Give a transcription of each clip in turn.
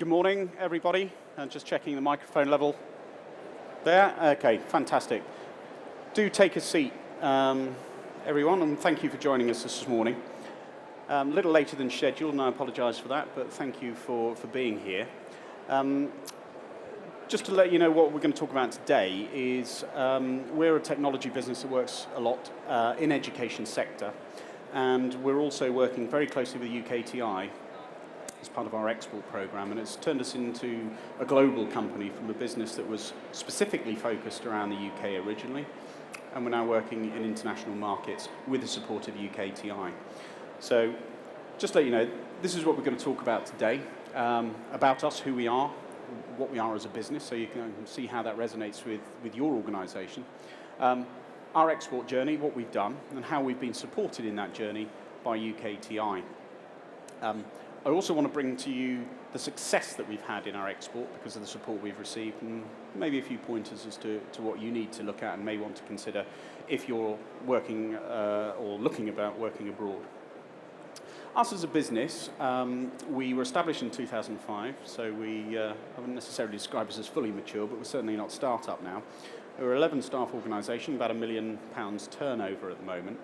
Good morning, everybody. Just checking the microphone level there. Okay, fantastic. Do take a seat, everyone, and thank you for joining us this morning. A little later than scheduled, and I apologize for that, but thank you for being here. Just to let you know what we're going to talk about today is we're a technology business that works a lot in education sector, and we're also working very closely with UKTI as part of our export program, and it's turned us into a global company from a business that was specifically focused around the UK originally, and we're now working in international markets with the support of UKTI. So just to let you know, this is what we're going to talk about today, about us, who we are, what we are as a business, so you can see how that resonates with your organisation, our export journey, what we've done, and how we've been supported in that journey by UKTI. I also want to bring to you the success that we've had in our export because of the support we've received, and maybe a few pointers as to what you need to look at and may want to consider if you're working or looking about working abroad. Us as a business, we were established in 2005, so we, I wouldn't necessarily describe us as fully mature, but we're certainly not start-up now. We're an 11-staff organisation, about £1 million turnover at the moment.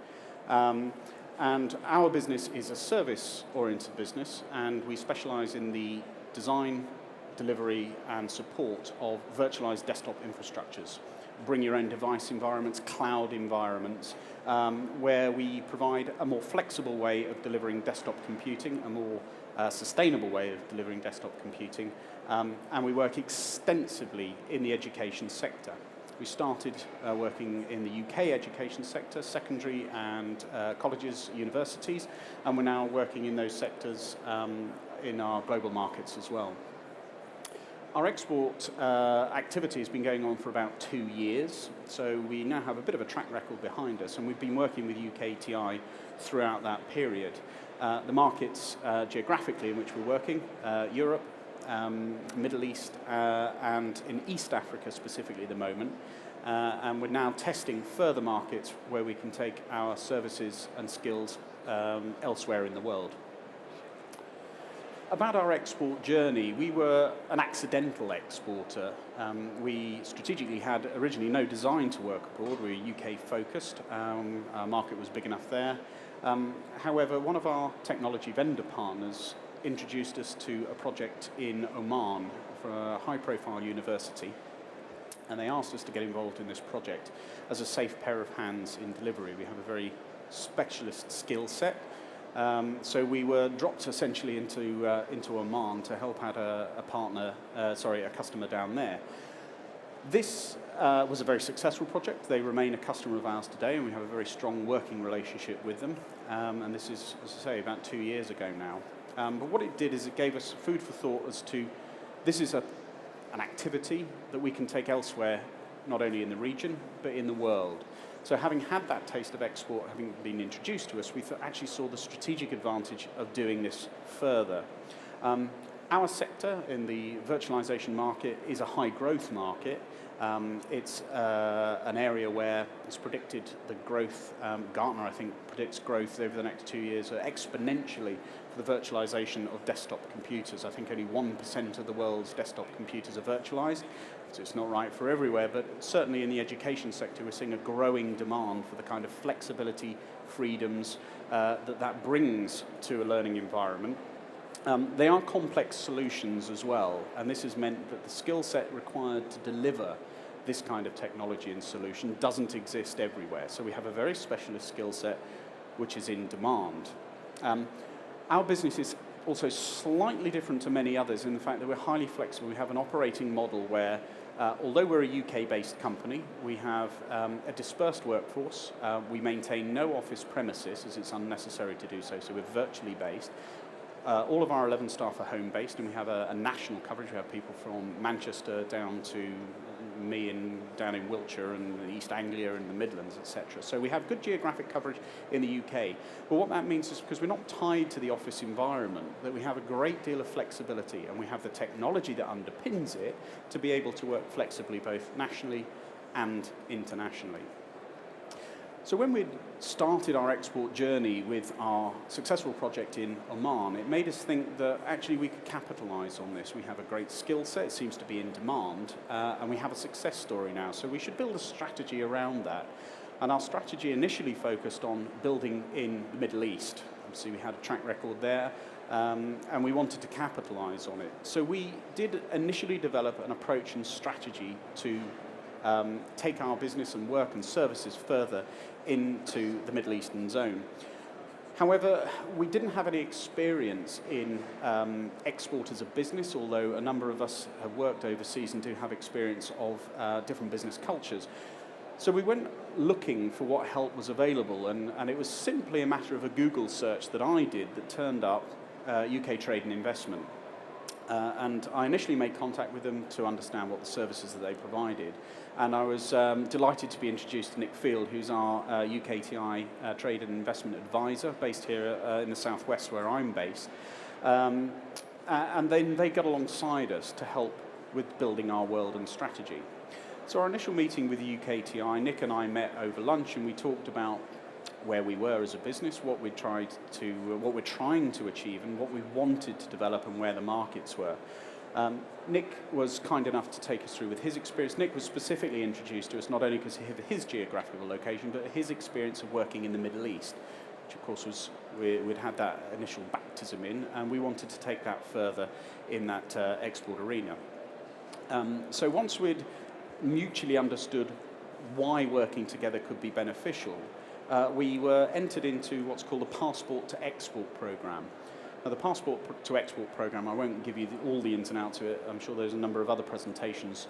And our business is a service-oriented business, and we specialise in the design, delivery and support of virtualised desktop infrastructures. Bring your own device environments, cloud environments, where we provide a more flexible way of delivering desktop computing, a more sustainable way of delivering desktop computing, and we work extensively in the education sector. We started working in the UK education sector, secondary and colleges, universities, and we're now working in those sectors in our global markets as well. Our export activity has been going on for about 2 years, so we now have a bit of a track record behind us, and we've been working with UKTI throughout that period. The markets geographically in which we're working, Europe, Middle East, and in East Africa specifically at the moment. And we're now testing further markets where we can take our services and skills elsewhere in the world. About our export journey, we were an accidental exporter. We strategically had originally no design to work abroad. We were UK focused. Our market was big enough there. However, one of our technology vendor partners introduced us to a project in Oman for a high-profile university, and they asked us to get involved in this project as a safe pair of hands in delivery. We have a very specialist skill set, so we were dropped essentially into Oman to help out a customer down there. This was a very successful project. They remain a customer of ours today, and we have a very strong working relationship with them, and this is, as I say, about 2 years ago now. But what it did is it gave us food for thought as to this is an activity that we can take elsewhere, not only in the region, but in the world. So having had that taste of export, having been introduced to us, we actually saw the strategic advantage of doing this further. Our sector in the virtualization market is a high growth market. It's an area where it's predicted the growth, Gartner I think predicts growth over the next 2 years exponentially for the virtualization of desktop computers. I think only 1% of the world's desktop computers are virtualized, so it's not right for everywhere, but certainly in the education sector we're seeing a growing demand for the kind of flexibility, freedoms that brings to a learning environment. They are complex solutions as well, and this has meant that the skill set required to deliver this kind of technology and solution doesn't exist everywhere. So we have a very specialist skill set which is in demand. Our business is also slightly different to many others in the fact that we're highly flexible. We have an operating model where, although we're a UK-based company, we have a dispersed workforce. We maintain no office premises as it's unnecessary to do so, so we're virtually based. All of our 11 staff are home-based, and we have a national coverage. We have people from Manchester down to me down in Wiltshire and East Anglia and the Midlands, etc. So we have good geographic coverage in the UK. But what that means is because we're not tied to the office environment, that we have a great deal of flexibility, and we have the technology that underpins it to be able to work flexibly both nationally and internationally. So when we started our export journey with our successful project in Oman, it made us think that actually we could capitalize on this. We have a great skill set, it seems to be in demand, and we have a success story now. So we should build a strategy around that. And our strategy initially focused on building in the Middle East. Obviously we had a track record there, and we wanted to capitalize on it. So we did initially develop an approach and strategy to take our business and work and services further into the Middle Eastern zone. However, we didn't have any experience in export as a business, although a number of us have worked overseas and do have experience of different business cultures. So we went looking for what help was available, and it was simply a matter of a Google search that I did that turned up UK Trade and Investment. And I initially made contact with them to understand what the services that they provided. And I was delighted to be introduced to Nick Field, who's our UKTI Trade and Investment Advisor, based here in the southwest where I'm based. And then they got alongside us to help with building our world and strategy. So our initial meeting with UKTI, Nick and I met over lunch and we talked about where we were as a business, what we're trying to achieve, and what we wanted to develop, and where the markets were. Nick was kind enough to take us through with his experience. Nick was specifically introduced to us not only because of his geographical location, but his experience of working in the Middle East, which of course was, we'd had that initial baptism in, and we wanted to take that further in that export arena. So once we'd mutually understood why working together could be beneficial, we were entered into what's called a Passport to Export program. Now, the Passport to Export program, I won't give you all the ins and outs of it. I'm sure there's a number of other presentations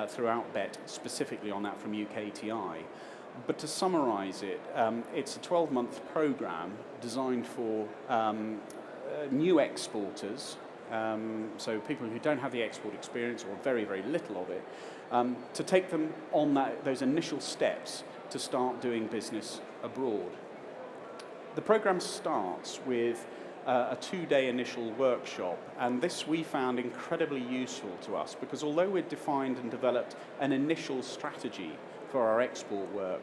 throughout BET specifically on that from UKTI. But to summarize it, it's a 12-month program designed for new exporters, so people who don't have the export experience or very, very little of it, to take them on those initial steps to start doing business abroad. The program starts with a 2-day initial workshop, and this we found incredibly useful to us because although we'd defined and developed an initial strategy for our export work,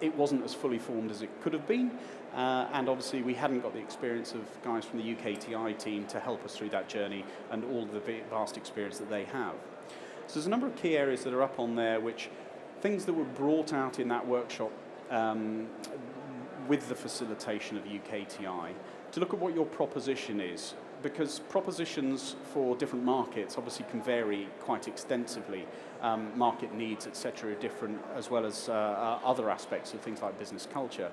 it wasn't as fully formed as it could have been, and obviously we hadn't got the experience of guys from the UKTI team to help us through that journey and all of the vast experience that they have. So there's a number of key areas that are up on there, which things that were brought out in that workshop with the facilitation of UKTI, to look at what your proposition is, because propositions for different markets obviously can vary quite extensively. Market needs, etc., are different, as well as other aspects of things like business culture.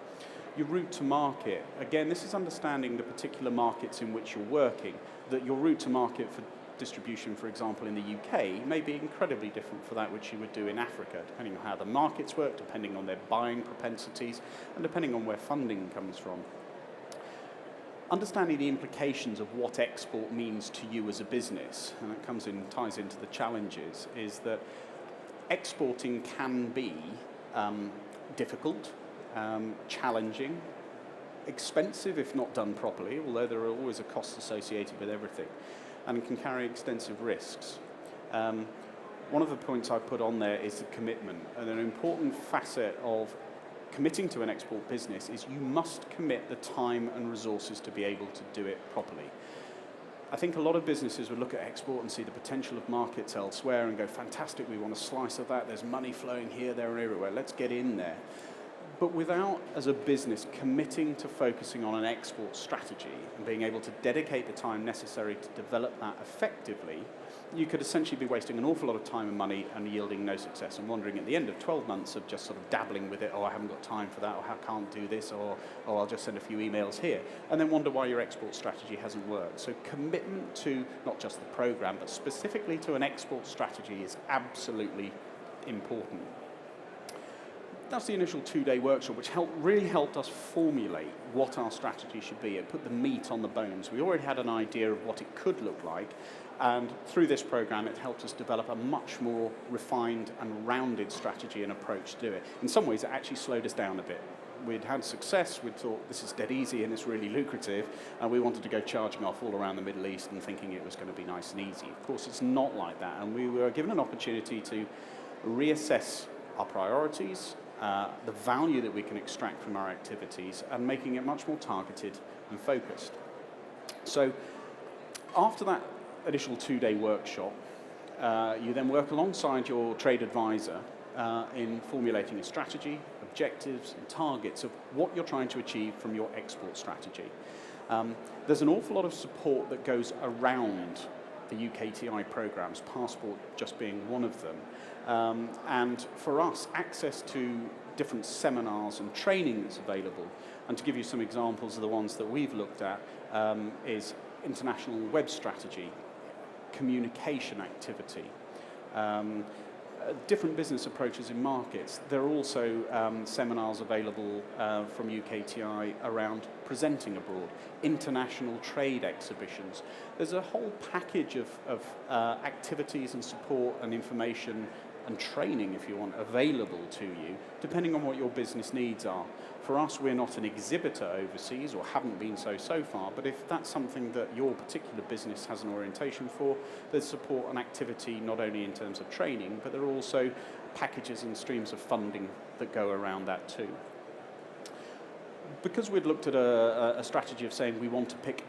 Your route to market, again, this is understanding the particular markets in which you're working, that your route to market for distribution, for example, in the UK, may be incredibly different for that which you would do in Africa, depending on how the markets work, depending on their buying propensities, and depending on where funding comes from. Understanding the implications of what export means to you as a business, and it ties into the challenges, is that exporting can be difficult, challenging, expensive if not done properly, although there are always a cost associated with everything, and can carry extensive risks. One of the points I put on there is the commitment, and an important facet of committing to an export business is you must commit the time and resources to be able to do it properly. I think a lot of businesses would look at export and see the potential of markets elsewhere and go, fantastic, we want a slice of that, there's money flowing here, there and everywhere, let's get in there. But without, as a business, committing to focusing on an export strategy and being able to dedicate the time necessary to develop that effectively, you could essentially be wasting an awful lot of time and money and yielding no success and wondering at the end of 12 months of just sort of dabbling with it, oh, I haven't got time for that, or I can't do this, or I'll just send a few emails here, and then wonder why your export strategy hasn't worked. So commitment to not just the program, but specifically to an export strategy is absolutely important. That's the initial 2-day workshop, which really helped us formulate what our strategy should be. It put the meat on the bones. We already had an idea of what it could look like, and through this program it helped us develop a much more refined and rounded strategy and approach to do it. In some ways it actually slowed us down a bit. We'd had success, we'd thought this is dead easy and it's really lucrative, and we wanted to go charging off all around the Middle East and thinking it was going to be nice and easy. Of course it's not like that, and we were given an opportunity to reassess our priorities, the value that we can extract from our activities, and making it much more targeted and focused. So after that initial 2-day workshop, you then work alongside your trade advisor in formulating a strategy, objectives and targets of what you're trying to achieve from your export strategy. There's an awful lot of support that goes around the UKTI programs, Passport just being one of them. And for us, access to different seminars and training that's available, and to give you some examples of the ones that we've looked at, is international web strategy, communication activity, different business approaches in markets. There are also seminars available from UKTI around presenting abroad, international trade exhibitions. There's a whole package of activities and support and information and training, if you want, available to you, depending on what your business needs are. For us, we're not an exhibitor overseas, or haven't been so far, but if that's something that your particular business has an orientation for, there's support and activity not only in terms of training, but there are also packages and streams of funding that go around that too. Because we'd looked at a strategy of saying we want to pick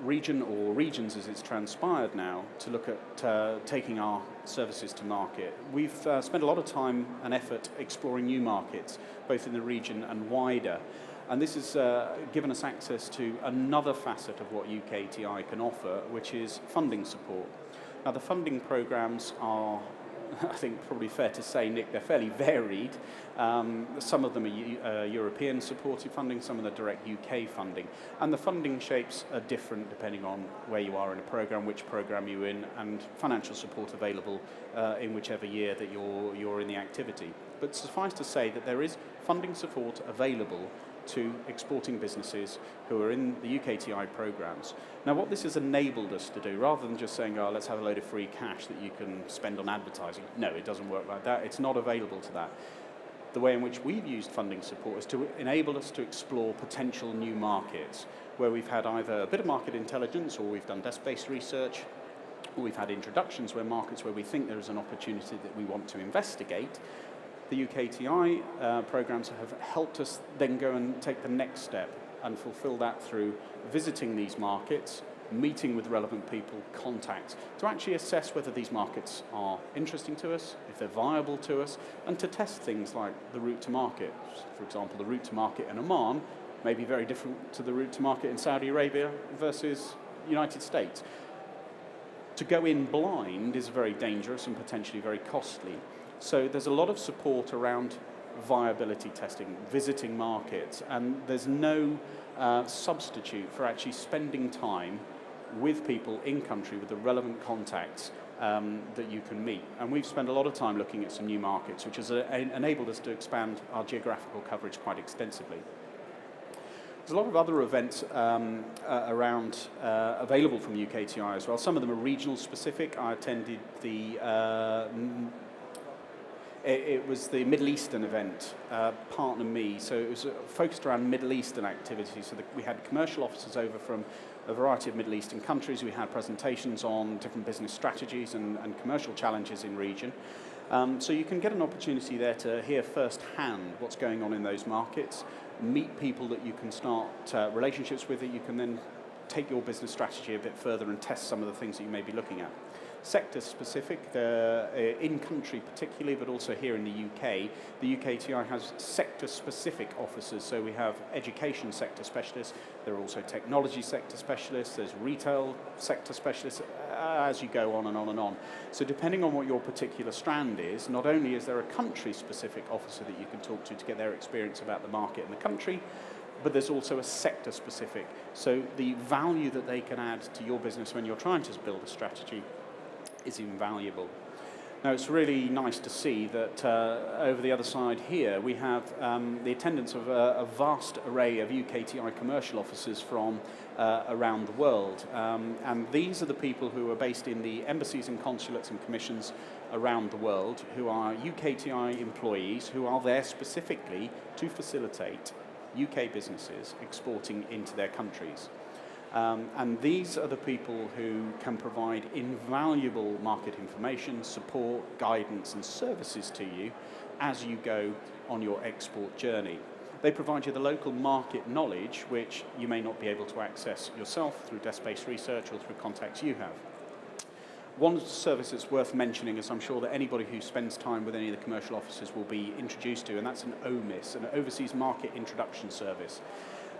region or regions as it's transpired now to look at taking our services to market, we've spent a lot of time and effort exploring new markets, both in the region and wider. And this has given us access to another facet of what UKTI can offer, which is funding support. Now, the funding programs are, I think probably fair to say, Nick, they're fairly varied. Some of them are European supported funding, some of the direct UK funding. And the funding shapes are different depending on where you are in a program, which program you're in, and financial support available in whichever year that you're in the activity. But suffice to say that there is funding support available to exporting businesses who are in the UKTI programs. Now, what this has enabled us to do, rather than just saying, oh, let's have a load of free cash that you can spend on advertising, no, it doesn't work like that. It's not available to that. The way in which we've used funding support is to enable us to explore potential new markets, where we've had either a bit of market intelligence, or we've done desk-based research, or we've had introductions where markets where we think there is an opportunity that we want to investigate. The UKTI programs have helped us then go and take the next step and fulfill that through visiting these markets, meeting with relevant people, contacts, to actually assess whether these markets are interesting to us, if they're viable to us, and to test things like the route to market. For example, the route to market in Oman may be very different to the route to market in Saudi Arabia versus United States. To go in blind is very dangerous and potentially very costly. So there's a lot of support around viability testing, visiting markets, and there's no substitute for actually spending time with people in country with the relevant contacts that you can meet. And we've spent a lot of time looking at some new markets, which has enabled us to expand our geographical coverage quite extensively. There's a lot of other events around available from UKTI as well. Some of them are regional specific. I attended it was the Middle Eastern event, Partner Me, so it was focused around Middle Eastern activities. So we had commercial officers over from a variety of Middle Eastern countries. We had presentations on different business strategies and commercial challenges in region. So you can get an opportunity there to hear firsthand what's going on in those markets, meet people that you can start relationships with, that you can then take your business strategy a bit further and test some of the things that you may be looking at. Sector specific, in country particularly, but also here in the UK, the UKTI has sector specific officers. So we have education sector specialists, there are also technology sector specialists, there's retail sector specialists, as you go on and on and on. So depending on what your particular strand is, not only is there a country specific officer that you can talk to get their experience about the market and the country, but there's also a sector specific. So the value that they can add to your business when you're trying to build a strategy is invaluable. Now, it's really nice to see that over the other side here we have the attendance of a vast array of UKTI commercial officers from around the world. And these are the people who are based in the embassies and consulates and commissions around the world, who are UKTI employees who are there specifically to facilitate UK businesses exporting into their countries. And these are the people who can provide invaluable market information, support, guidance and services to you as you go on your export journey. They provide you the local market knowledge, which you may not be able to access yourself through desk-based research or through contacts you have. One service that's worth mentioning, as I'm sure that anybody who spends time with any of the commercial offices will be introduced to, and that's an OMIS, an Overseas Market Introduction Service.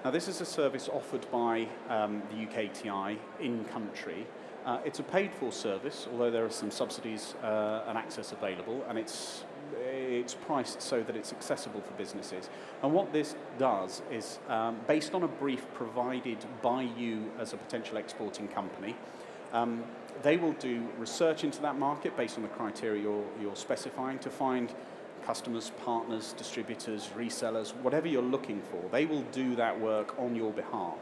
Now, this is a service offered by the UKTI in country. It's a paid-for service, although there are some subsidies and access available, and it's priced so that it's accessible for businesses. And what this does is, based on a brief provided by you as a potential exporting company, they will do research into that market based on the criteria you're specifying to find customers, partners, distributors, resellers, whatever you're looking for. They will do that work on your behalf.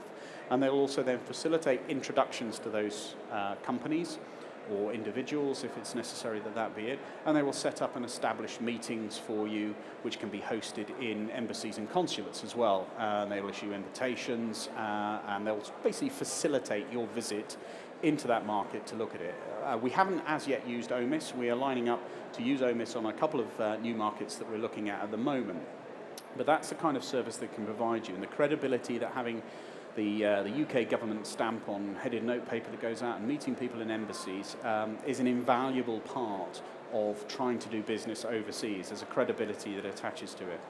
And they'll also then facilitate introductions to those companies or individuals, if it's necessary that be it, and they will set up and establish meetings for you, which can be hosted in embassies and consulates as well. They will issue invitations, and they'll basically facilitate your visit into that market to look at it. We haven't as yet used OMIS. We are lining up to use OMIS on a couple of new markets that we're looking at the moment. But that's the kind of service that can provide you, and the credibility that having the UK government stamp on headed note paper that goes out and meeting people in embassies is an invaluable part of trying to do business overseas. There's a credibility that attaches to it.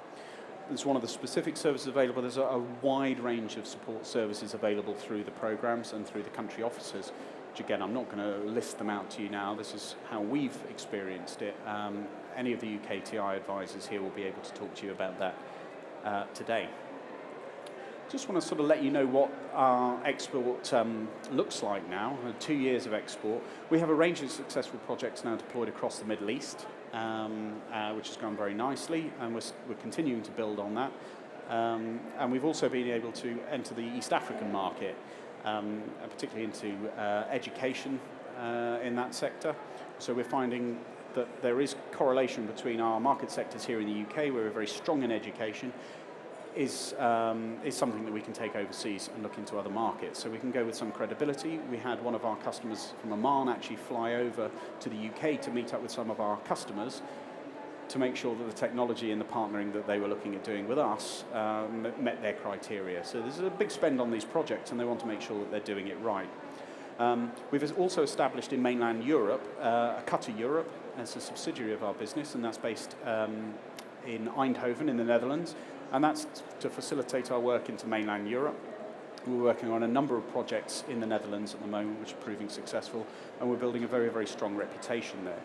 It's one of the specific services available. There's a wide range of support services available through the programs and through the country offices, which again, I'm not going to list them out to you now. This is how we've experienced it. Any of the UKTI advisors here will be able to talk to you about that today. Just want to sort of let you know what our export looks like now. 2 years of export. We have a range of successful projects now deployed across the Middle East, which has gone very nicely, and we're continuing to build on that. And we've also been able to enter the East African market, particularly into education in that sector. So we're finding that there is correlation between our market sectors here in the UK, where we're very strong in education, is something that we can take overseas and look into other markets. So we can go with some credibility. We had one of our customers from Oman actually fly over to the UK to meet up with some of our customers to make sure that the technology and the partnering that they were looking at doing with us met their criteria. So there's a big spend on these projects, and they want to make sure that they're doing it right. We've also established in mainland Europe, UKTI Europe, as a subsidiary of our business, and that's based in Eindhoven in the Netherlands. And that's to facilitate our work into mainland Europe. We're working on a number of projects in the Netherlands at the moment, which are proving successful, and we're building a very, very strong reputation there.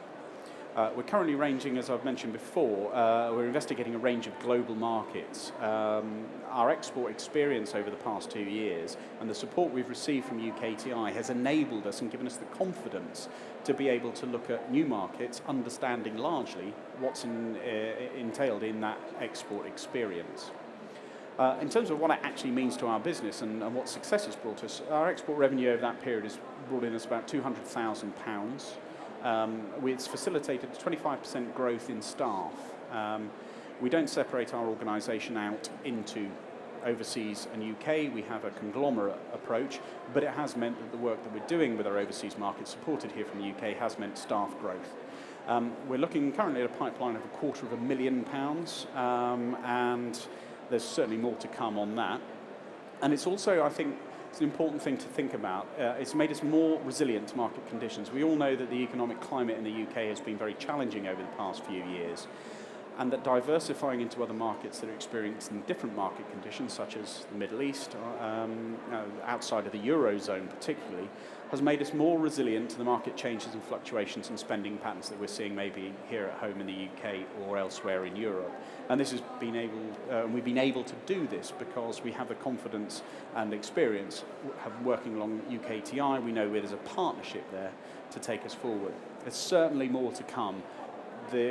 We're currently ranging, as I've mentioned before, we're investigating a range of global markets. Our export experience over the past 2 years and the support we've received from UKTI has enabled us and given us the confidence to be able to look at new markets, understanding largely what's entailed in that export experience. In terms of what it actually means to our business and what success has brought us, our export revenue over that period has brought in us about £200,000. It's facilitated 25% growth in staff. We don't separate our organisation out into overseas and UK. We have a conglomerate approach, but it has meant that the work that we're doing with our overseas market supported here from the UK has meant staff growth. We're looking currently at a pipeline of £250,000, and there's certainly more to come on that. And it's also, I think, it's an important thing to think about. It's made us more resilient to market conditions. We all know that the economic climate in the UK has been very challenging over the past few years, and that diversifying into other markets that are experiencing different market conditions, such as the Middle East, outside of the Eurozone particularly, has made us more resilient to the market changes and fluctuations and spending patterns that we're seeing maybe here at home in the UK or elsewhere in Europe. And this has been we've been able to do this because we have the confidence and experience working along UKTI. We know there's a partnership there to take us forward. There's certainly more to come.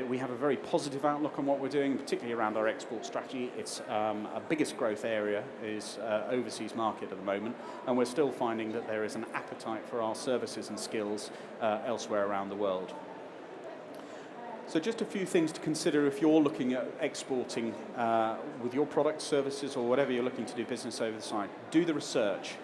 We have a very positive outlook on what we're doing, particularly around our export strategy. It's our biggest growth area is overseas market at the moment, and we're still finding that there is an appetite for our services and skills elsewhere around the world. So just a few things to consider if you're looking at exporting with your products, services, or whatever you're looking to do business over the side. Do the research.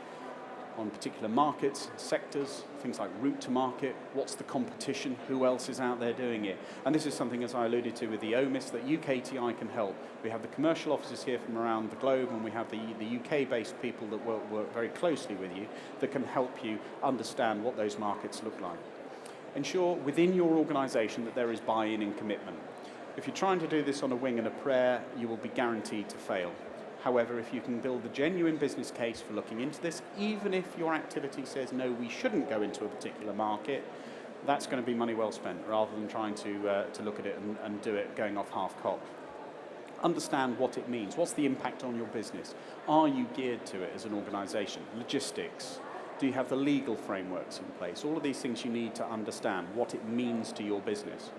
on particular markets, sectors, things like route to market, what's the competition, who else is out there doing it. And this is something, as I alluded to with the OMIS, that UKTI can help. We have the commercial offices here from around the globe, and we have the UK-based people that work very closely with you that can help you understand what those markets look like. Ensure within your organisation that there is buy-in and commitment. If you're trying to do this on a wing and a prayer, you will be guaranteed to fail. However, if you can build a genuine business case for looking into this, even if your activity says, no, we shouldn't go into a particular market, that's going to be money well spent, rather than trying to look at it and do it going off half-cock. Understand what it means. What's the impact on your business? Are you geared to it as an organisation? Logistics. Do you have the legal frameworks in place? All of these things you need to understand what it means to your business.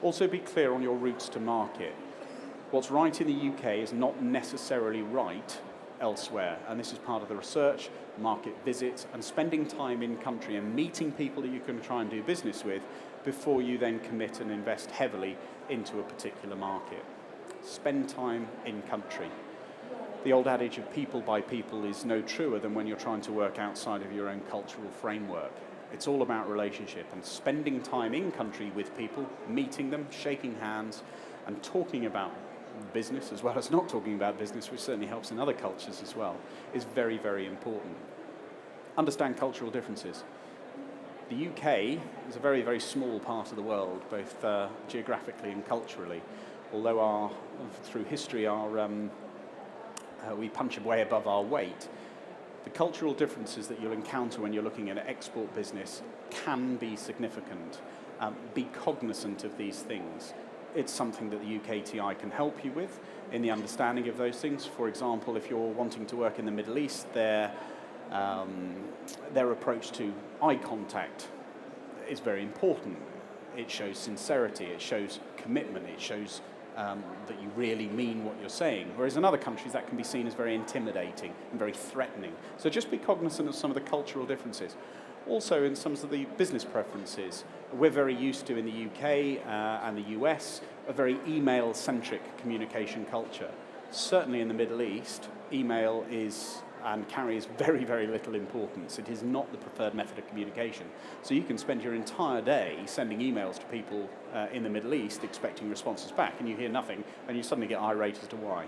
Also be clear on your routes to market. What's right in the UK is not necessarily right elsewhere, and this is part of the research, market visits, and spending time in country and meeting people that you can try and do business with before you then commit and invest heavily into a particular market. Spend time in country. The old adage of people by people is no truer than when you're trying to work outside of your own cultural framework. It's all about relationship and spending time in country with people, meeting them, shaking hands, and talking about business as well as not talking about business, which certainly helps in other cultures as well, is very, very important. Understand cultural differences. The UK is a very, very small part of the world, both geographically and culturally, although through history we punch way above our weight. The cultural differences that you'll encounter when you're looking at an export business can be significant. Be cognizant of these things. It's something that the UKTI can help you with in the understanding of those things. For example, if you're wanting to work in the Middle East, their approach to eye contact is very important. It shows sincerity, it shows commitment, it shows that you really mean what you're saying. Whereas in other countries that can be seen as very intimidating and very threatening. So just be cognizant of some of the cultural differences. Also in some of the business preferences. We're very used to in the UK and the US a very email-centric communication culture. Certainly in the Middle East, email is and carries very, very little importance. It is not the preferred method of communication. So you can spend your entire day sending emails to people in the Middle East expecting responses back, and you hear nothing, and you suddenly get irate as to why.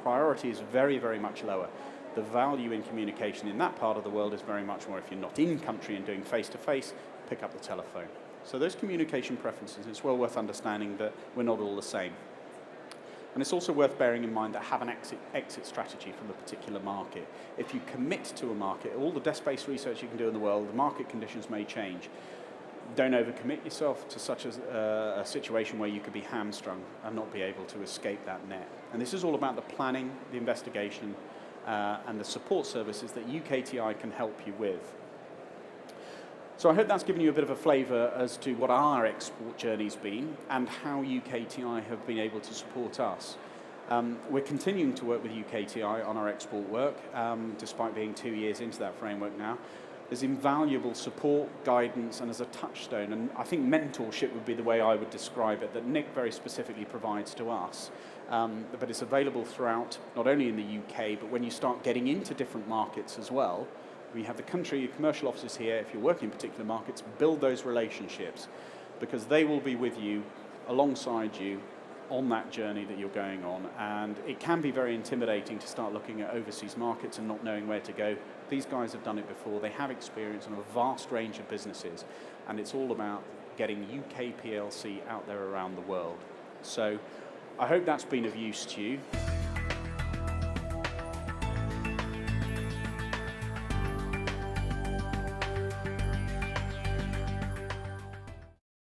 Priority is very, very much lower. The value in communication in that part of the world is very much more, if you're not in country and doing face-to-face, pick up the telephone. So those communication preferences, it's well worth understanding that we're not all the same. And it's also worth bearing in mind that have an exit strategy from a particular market. If you commit to a market, all the desk-based research you can do in the world, the market conditions may change. Don't overcommit yourself to such a situation where you could be hamstrung and not be able to escape that net. And this is all about the planning, the investigation, and the support services that UKTI can help you with. So I hope that's given you a bit of a flavour as to what our export journey's been and how UKTI have been able to support us. We're continuing to work with UKTI on our export work, despite being 2 years into that framework now. There's invaluable support, guidance, and as a touchstone, and I think mentorship would be the way I would describe it, that Nick very specifically provides to us. But it's available throughout, not only in the UK, but when you start getting into different markets as well. We have the country commercial offices here. If you're working in particular markets, build those relationships because they will be with you, alongside you, on that journey that you're going on. And it can be very intimidating to start looking at overseas markets and not knowing where to go. These guys have done it before. They have experience on a vast range of businesses. And it's all about getting UK PLC out there around the world. So I hope that's been of use to you.